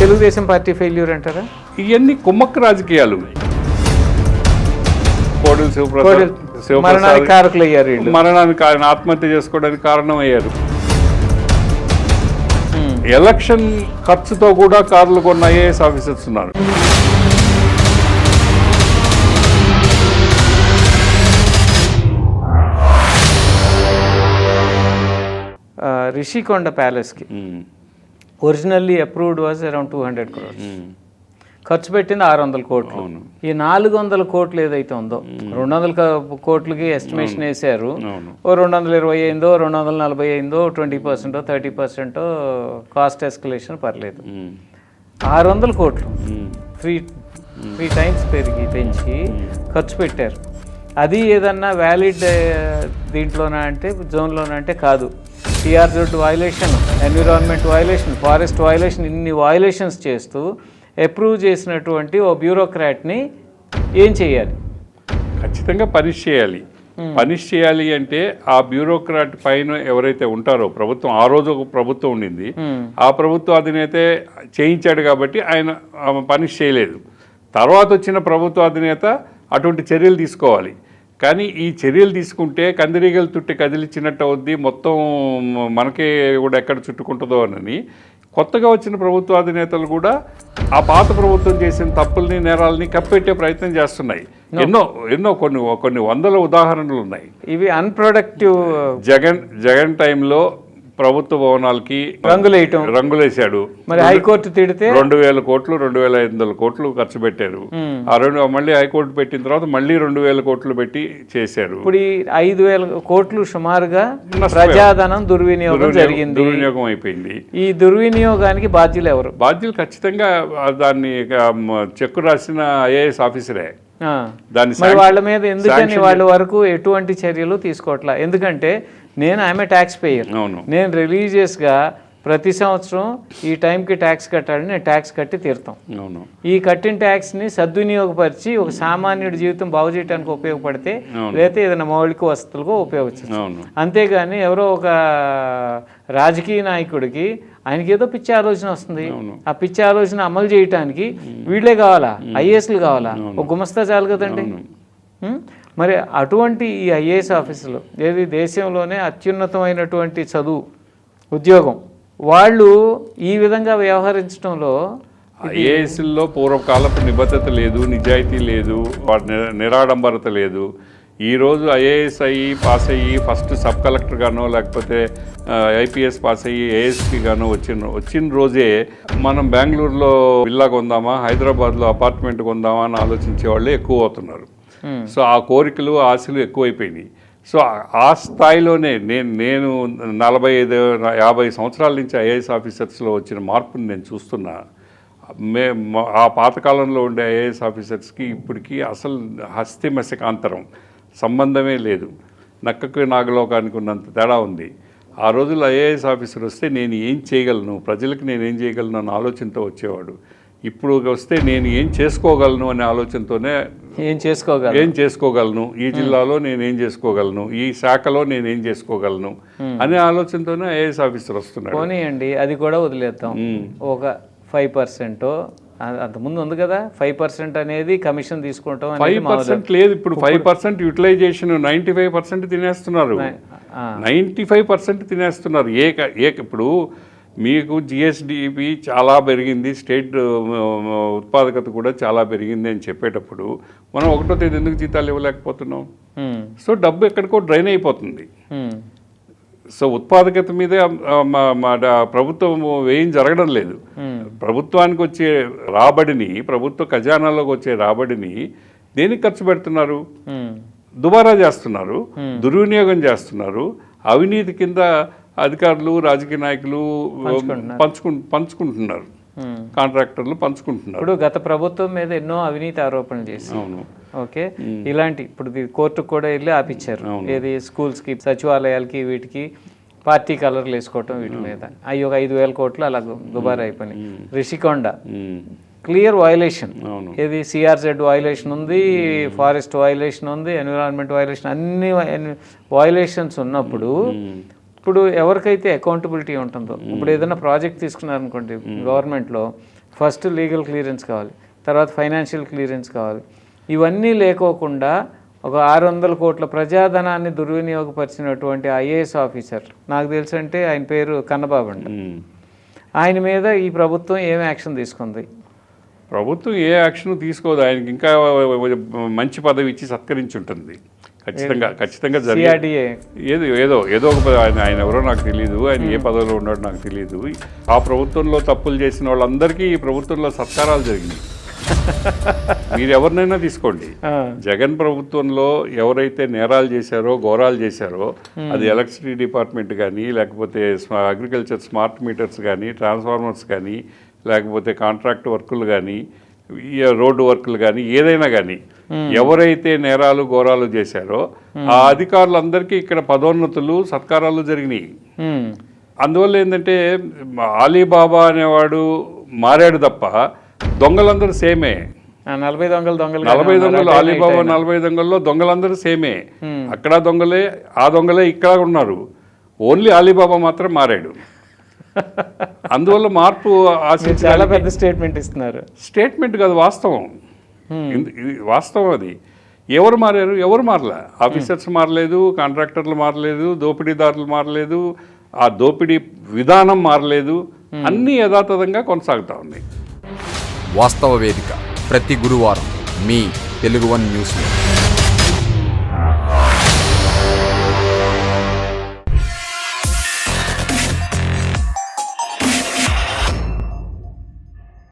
Telugu Desam party failure అంటారా? ఇవన్నీ కుమ్మక్క రాజకీయాలు. కోడెల మరణానికి కారకులు అయ్యారు వీళ్ళు. మరణానికి ఆత్మహత్య చేసుకోవడానికి కారణం అయ్యారు. ఎలక్షన్ ఖర్చుతో కూడా కార్లు కొన్న ఐఏఎస్ ఆఫీసర్స్ ఉన్నారు. రిషికొండ ప్యాలెస్కి originally approved was around 200 crores. ఖర్చు పెట్టింది 600 కోట్లు. ఈ 400 కోట్లు ఏదైతే ఉందో 200 కోట్లకి ఎస్టిమేషన్ వేశారు. ఓ 220 అయిందో, 240 అయిందో, 20%, 30% కాస్ట్ ఎస్కలేషన్ పర్లేదు. 600 కోట్లు త్రీ టైమ్స్ పెంచి ఖర్చు పెట్టారు. అది ఏదన్నా వ్యాలిడ్ దీంట్లోనా అంటే జోన్లోనా అంటే కాదు. CRZ violation, environment violation, forest violation, ఇన్ని వైలేషన్స్ చేస్తూ అప్రూవ్ చేసినటువంటి ఓ బ్యూరోక్రాట్ని ఏం చేయాలి? ఖచ్చితంగా పనిష్ చేయాలి. పనిష్ చేయాలి అంటే ఆ బ్యూరోక్రాట్ పైన ఎవరైతే ఉంటారో ప్రభుత్వం, ఆ రోజు ఒక ప్రభుత్వం ఉండింది, ఆ ప్రభుత్వ అధినేతే చేయించాడు కాబట్టి ఆయన పనిష్ చేయలేదు. తర్వాత వచ్చిన ప్రభుత్వ అధినేత అటువంటి చర్యలు తీసుకోవాలి. కానీ ఈ చర్యలు తీసుకుంటే కందిరీగలు తుట్టి కదిలిచ్చినట్టు అవుద్ది, మొత్తం మనకే కూడా ఎక్కడ చుట్టుకుంటుందో అని కొత్తగా వచ్చిన ప్రభుత్వ అధినేతలు కూడా ఆ పాత ప్రభుత్వం చేసిన తప్పుల్ని, నేరాలని కప్పెట్టే ప్రయత్నం చేస్తున్నాయి. ఎన్నో కొన్ని వందల ఉదాహరణలు ఉన్నాయి. ఇవి అన్ప్రొడక్టివ్. జగన్ టైంలో ప్రభుత్వ భవనాలకి రంగులేశాడు. మరి హైకోర్టు తిడితే 2,000 కోట్లు 2,500 కోట్లు ఖర్చు పెట్టారు. మళ్ళీ హైకోర్టు పెట్టిన తర్వాత మళ్ళీ 2,000 కోట్లు పెట్టి చేశారు. ఇప్పుడు 5,000 కోట్లు సుమారుగా ప్రజాధనం దుర్వినియోగం అయిపోయింది. ఈ దుర్వినియోగానికి బాధ్యులు ఎవరు? బాధ్యులు ఖచ్చితంగా దాన్ని చెక్కు రాసిన ఐఏఎస్ ఆఫీసరే. మరి వాళ్ళ మీద ఎందుకని వాళ్ళ వరకు ఎటువంటి చర్యలు తీసుకోవట్లా? ఎందుకంటే నేను ఆమె ట్యాక్స్ పేయర్, నేను రిలీజియస్గా ప్రతి సంవత్సరం ఈ టైంకి ట్యాక్స్ కట్టాలని నేను ట్యాక్స్ కట్టి తీరుతాం. ఈ కట్టిన ట్యాక్స్ని సద్వినియోగపరిచి ఒక సామాన్యుడి జీవితం బాగు చేయడానికి ఉపయోగపడితే, లేకపోతే ఏదైనా మౌలిక వసతులకు ఉపయోగించచ్చు. అంతేగాని ఎవరో ఒక రాజకీయ నాయకుడికి ఆయనకి ఏదో పిచ్చి ఆలోచన వస్తుంది, ఆ పిచ్చి ఆలోచన అమలు చేయటానికి వీళ్ళే కావాలా? ఐఏఎస్లు కావాలా? ఒక గుమస్తా చాలు కదండి. మరి అటువంటి ఈ ఐఏఎస్ ఆఫీసులు ఏది దేశంలోనే అత్యున్నతమైనటువంటి చదువు, ఉద్యోగం, వాళ్ళు ఈ విధంగా వ్యవహరించడంలో ఐఏఎస్లో పూర్వకాలపు నిబద్ధత లేదు, నిజాయితీ లేదు, నిరాడంబరత లేదు. ఈరోజు ఐఏఎస్ అయ్యి పాస్ అయ్యి ఫస్ట్ సబ్ కలెక్టర్ గానో లేకపోతే ఐపీఎస్ పాస్ అయ్యి ఏఎస్పీ గానో వచ్చిన రోజే మనం బెంగళూరులో విల్లా కొందామా, హైదరాబాద్లో అపార్ట్మెంట్ కొందామా అని ఆలోచించే వాళ్ళే ఎక్కువ అవుతున్నారు. సో ఆ కోరికలు, ఆశలు ఎక్కువైపోయినాయి. సో ఆ స్థాయిలోనే నేను 45-50 సంవత్సరాల నుంచి ఐఏఎస్ ఆఫీసర్స్లో వచ్చిన మార్పుని నేను చూస్తున్నా. ఆ పాతకాలంలో ఉండే ఐఏఎస్ ఆఫీసర్స్కి ఇప్పటికీ అసలు హస్తిమశకాంతరం సంబంధమే లేదు. నక్కకు నాగలోకానికి ఉన్నంత తేడా ఉంది. ఆ రోజుల్లో ఐఏఎస్ ఆఫీసర్ వస్తే నేను ఏం చేయగలను, ప్రజలకు నేను ఏం చేయగలను అన్న ఆలోచనతో వచ్చేవాడు. ఇప్పుడు వస్తే నేను ఏం చేసుకోగలను అనే ఆలోచనతోనే ఏం చేసుకోగలను, ఈ జిల్లాలో నేను ఏం చేసుకోగలను, ఈ శాఖలో నేను ఏం చేసుకోగలను అనే ఆలోచనతోనే ఐఏఎస్ ఆఫీసర్ వస్తున్నాడు. పోనీయండి, అది కూడా వదిలేద్దాం. ఒక 5% అంతకుముందు ఉంది కదా, 5% అనేది కమిషన్ తీసుకుంటాం. 5% లేదు, ఇప్పుడు 5% యూటిలైజేషన్ 95% తినేస్తున్నారు. 95% తినేస్తున్నారు. ఇప్పుడు మీకు జిఎస్డిపి చాలా పెరిగింది, స్టేట్ ఉత్పాదకత కూడా చాలా పెరిగింది అని చెప్పేటప్పుడు మనం 1వ తేదీ ఎందుకు జీతాలు ఇవ్వలేకపోతున్నాం? సో డబ్బు ఎక్కడికో డ్రైన్ అయిపోతుంది. సో ఉత్పాదకత మీదే ప్రభుత్వం వ్యయం జరగడం లేదు. ప్రభుత్వానికి వచ్చే రాబడిని, ప్రభుత్వ ఖజానాలోకి వచ్చే రాబడిని దేనికి ఖర్చు పెడుతున్నారు? దుబారా చేస్తున్నారు, దుర్వినియోగం చేస్తున్నారు. అవినీతి కింద అధికారులు, రాజకీయ నాయకులు పంచుకుంటున్నారు, కాంట్రాక్టర్లు పంచుకుంటున్నారు. ఇప్పుడు గత ప్రభుత్వం మీద ఎన్నో అవినీతి ఆరోపణలు చేసి ఓకే, ఇలాంటి ఇప్పుడు కోర్టుకు కూడా వెళ్ళి ఆపిచ్చారు. ఏది స్కూల్స్కి, సచివాలయాలకి, వీటికి పార్టీ కలర్లు వేసుకోవటం, వీటి మీద అవి ఒక 5,000 కోట్లు అలా దుబారా అయిపోయినాయి. రిషికొండ క్లియర్ వైలేషన్, ఏది సిఆర్జెడ్ వైలేషన్ ఉంది, ఫారెస్ట్ వైలేషన్ ఉంది, ఎన్విరాన్మెంట్ వైలేషన్, అన్ని వైలేషన్స్ ఉన్నప్పుడు ఇప్పుడు ఎవరికైతే అకౌంటబిలిటీ ఉంటుందో, ఇప్పుడు ఏదైనా ప్రాజెక్ట్ తీసుకున్నారనుకోండి గవర్నమెంట్లో, ఫస్ట్ లీగల్ క్లియరెన్స్ కావాలి, తర్వాత ఫైనాన్షియల్ క్లియరెన్స్ కావాలి. ఇవన్నీ లేకోకుండా ఒక 600 కోట్ల ప్రజాధనాన్ని దుర్వినియోగపరిచినటువంటి ఐఏఎస్ ఆఫీసర్, నాకు తెలిసి అంటే ఆయన పేరు కన్నబాబు అండి, ఆయన మీద ఈ ప్రభుత్వం ఏం యాక్షన్ తీసుకుంది? ప్రభుత్వం ఏ యాక్షన్ తీసుకోదు. ఆయనకి ఇంకా మంచి పదవి ఇచ్చి సత్కరించి ఉంటుంది. ఖచ్చితంగా జరిగింది. ఏదో ఒక ఆయన ఎవరో నాకు తెలియదు, ఆయన ఏ పదవిలో ఉన్నాడో నాకు తెలియదు. ఆ ప్రభుత్వంలో తప్పులు చేసిన వాళ్ళందరికీ ఈ ప్రభుత్వంలో సత్కారాలు జరిగినాయి. మీరు ఎవరినైనా తీసుకోండి, జగన్ ప్రభుత్వంలో ఎవరైతే నేరాలు చేశారో, ఘోరాలు చేశారో, అది ఎలక్ట్రిసిటీ డిపార్ట్మెంట్ కానీ, లేకపోతే అగ్రికల్చర్ స్మార్ట్ మీటర్స్ కానీ, ట్రాన్స్ఫార్మర్స్ కానీ, లేకపోతే కాంట్రాక్ట్ వర్కులు కానీ, రోడ్డు వర్కులు కానీ, ఏదైనా కానీ ఎవరైతే నేరాలు ఘోరాలు చేశారో ఆ అధికారులందరికీ ఇక్కడ పదోన్నతులు సత్కారాలు జరిగినాయి. అందువల్ల ఏంటంటే అలీబాబా అనేవాడు మారాడు తప్ప దొంగలందరూ సేమే. 40 దొంగలు అలీబాబా 40 దొంగల్లో దొంగలందరూ సేమే. అక్కడ దొంగలే, ఆ దొంగలే ఇక్కడ ఉన్నారు. ఓన్లీ అలీబాబా మాత్రం మారాడు. అందువల్ల మార్పు చాలా పెద్ద స్టేట్మెంట్ ఇస్తున్నారు. స్టేట్మెంట్ కాదు, వాస్తవం. వాస్తవం అది. ఎవరు మారారు? ఎవరు మారలే. ఆఫీసర్స్ మారలేదు, కాంట్రాక్టర్లు మారలేదు, దోపిడీదారులు మారలేదు, ఆ దోపిడీ విధానం మారలేదు. అన్నీ యథాతథంగా కొనసాగుతూ ఉన్నాయి. వాస్తవ వేదిక ప్రతి గురువారం మీ తెలుగు వన్ న్యూస్లో.